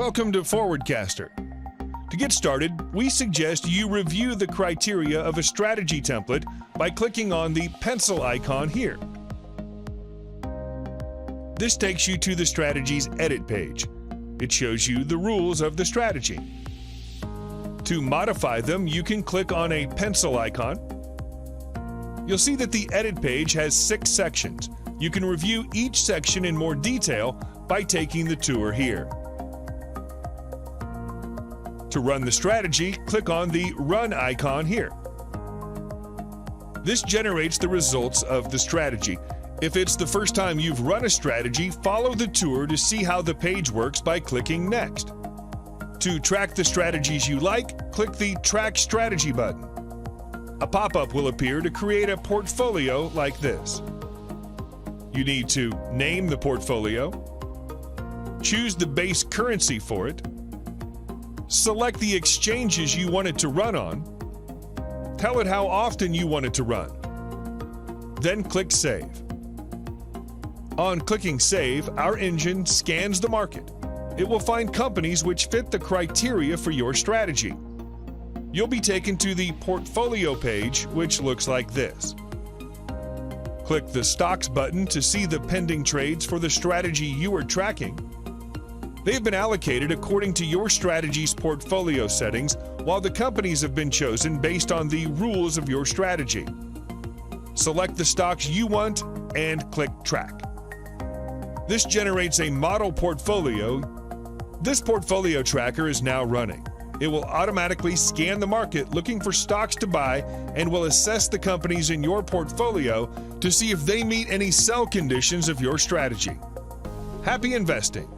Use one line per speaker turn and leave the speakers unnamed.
Welcome to Forwardcaster. To get started, we suggest you review the criteria of a strategy template by clicking on the pencil icon here. This takes you to the strategy's edit page. It shows you the rules of the strategy. To modify them, you can click on a pencil icon. You'll see that the edit page has 6 sections. You can review each section in more detail by taking the tour here. To run the strategy, click on the Run icon here. This generates the results of the strategy. If it's the first time you've run a strategy, follow the tour to see how the page works by clicking Next. To track the strategies you like, click the Track Strategy button. A pop-up will appear to create a portfolio like this. You need to name the portfolio, choose the base currency for it, select the exchanges you want it to run on, tell it how often you want it to run, then click Save. On clicking Save, our engine scans the market. It will find companies which fit the criteria for your strategy. You'll be taken to the Portfolio page, which looks like this. Click the Stocks button to see the pending trades for the strategy you are tracking. They have been allocated according to your strategy's portfolio settings, while the companies have been chosen based on the rules of your strategy. Select the stocks you want and click Track. This generates a model portfolio. This portfolio tracker is now running. It will automatically scan the market looking for stocks to buy and will assess the companies in your portfolio to see if they meet any sell conditions of your strategy. Happy investing!